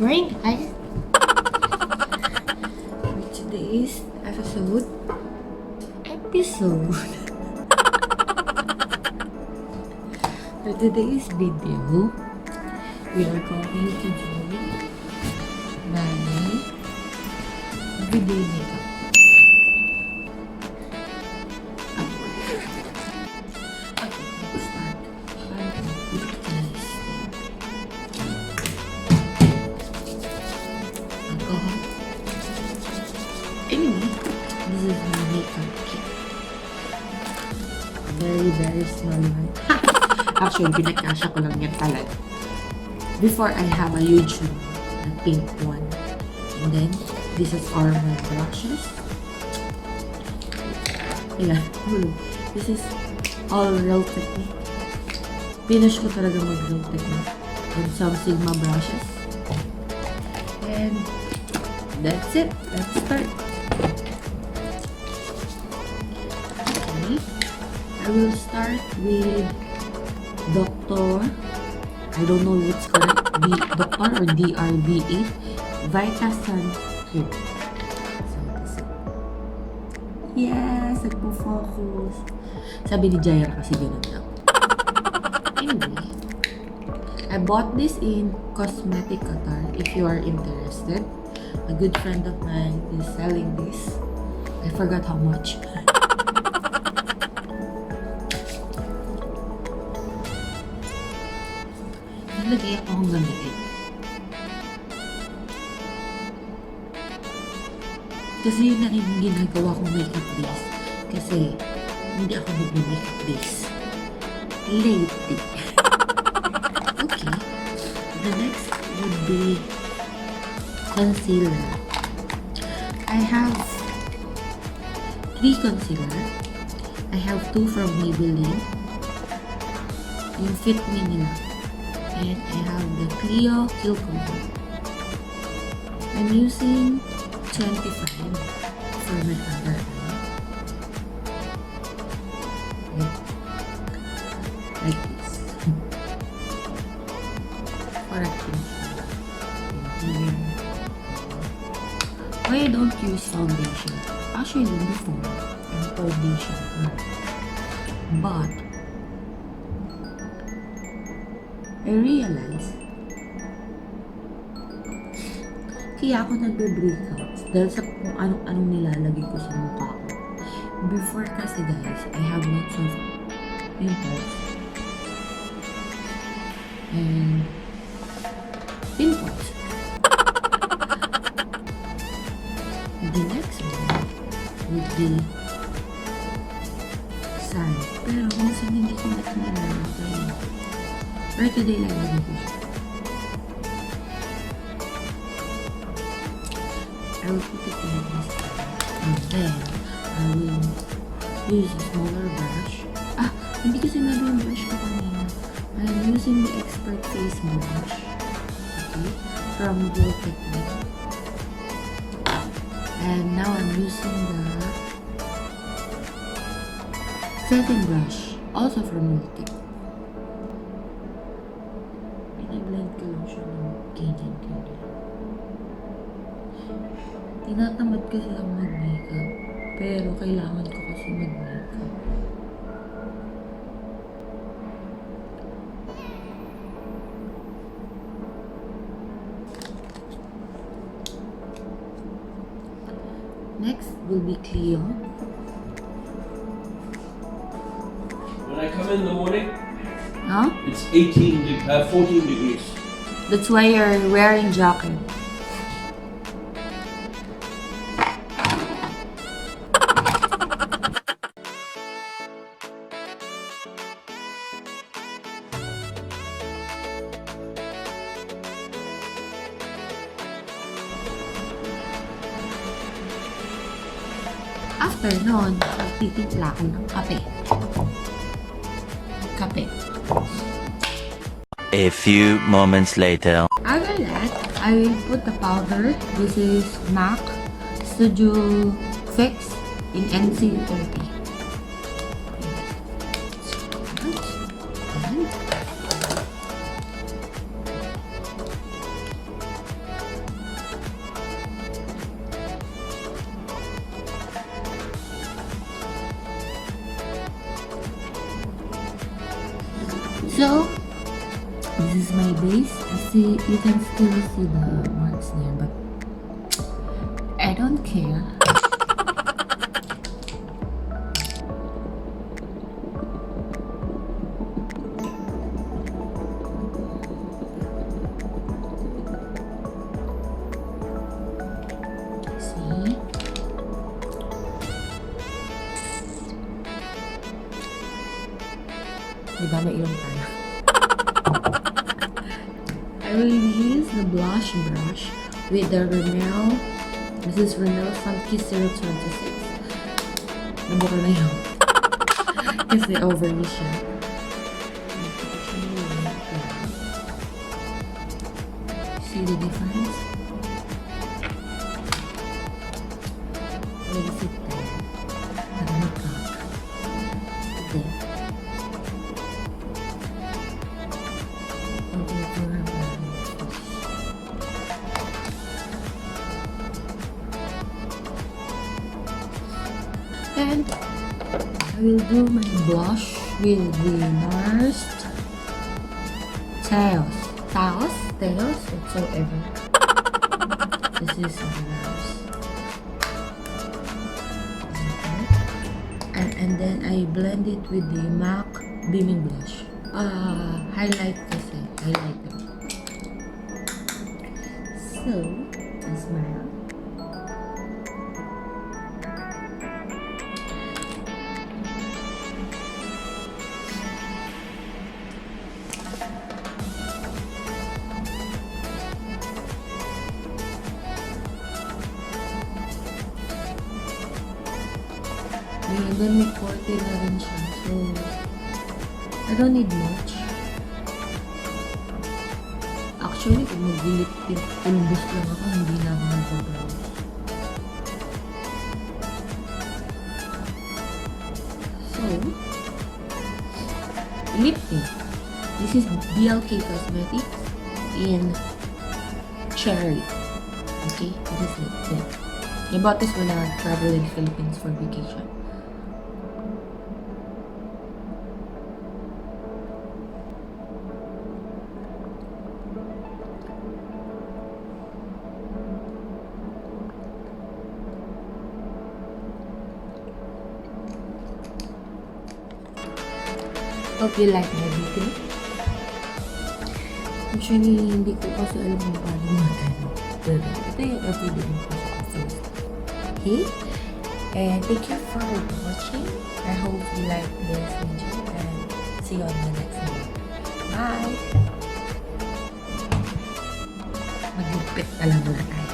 morning, guys. For today's episode. For today's video, we are going to do my everyday makeup. Okay, let's start. Alcohol. Anyway, this is my makeup kit. Very small one. Actually, pinagkasya ko lang yan talaga. Before, I have a huge one, the pink one. And then, this is all my brushes. Ayan, this is all real technique. Finish ko talaga mag-real technique. And some Sigma brushes. And that's it. Let's start. Okay. I will start with Dr. I don't know if it's correct. Dr. or DRB8 Vita Sun Cream. So, this is it. Yes! Nagpo-focus. Sabi ni Jaira kasi ganun lang. Anyway, I bought this in Cosmetic Qatar. If you are interested, a good friend of mine is selling this. I forgot how much. Nalagay ako hanggang galit. Kasi yun na rin yung ginagawa kong makeup base. Kasi hindi ako nag-makeup base lately. Okay. The next would be concealer. I have 3 concealer. I have 2 from Maybelline. Yung Fit Me nila. And I have the Clio Kill Contour. I'm using 25 for my under eye. Like this. Correcting. Why I don't use foundation? Actually, before, I'm foundation. But I realized kaya ako nagbe-breakouts dahil sa kung anong nilalagay ko sa mukha ko. Before kasi guys, I have lots of pimples and pimples. The next one would be sun. Pero minsan hindi ko nakikinig. Pero today lang natin ko siya. I will put it like this. And then, I will use a smaller brush. Hindi ko sinabi yung brush ko kanina. I'm using the Expert Face brush. Okay? From Glow Technique. And now I'm using the setting brush. Also from Glow Technique. Blend ko lang siya ng ganyan. Tinatamad kasi lang mag-makeup. Pero kailangan ko kasi mag-makeup. Next will be Clio. When I come in the morning, Huh? it's 14 degrees. That's why you're wearing jacket. After nun, magtitimpla ako ng kape. A few moments later. After that, I will put the powder. This is MAC Studio Fix in NC30. So, this is my base. You can still see the marks there, but I don't care. See? Diba may ilong tayo? I will use the blush brush with the Rimmel. This is Rimmel Funky 026. Nabuka na yun. Kasi overly siya. See the difference? Where is it there? Para mag-crack. There. And I will do my blush with the NARS Taos, whatsoever. This is the NARS. And then I blend it with the MAC Beaming Blush. Highlighter. So, I smile. And then may korte na rin siya. So, I don't need much. Actually, kung mag-lip pulbos lang ako, hindi na ako nag-brows. So, lip tint. This is BLK Cosmetics in Cherry. Okay, this is lip tint. I bought this when I traveled in the Philippines for vacation. Hope you like my video. Actually, hindi ko kasi alam kung paano magano. Pero ito yung everyday ko sa office. Okay? And thank you for watching. I hope you like this video and see you on the next video. Bye! Magligpit pala muna tayo.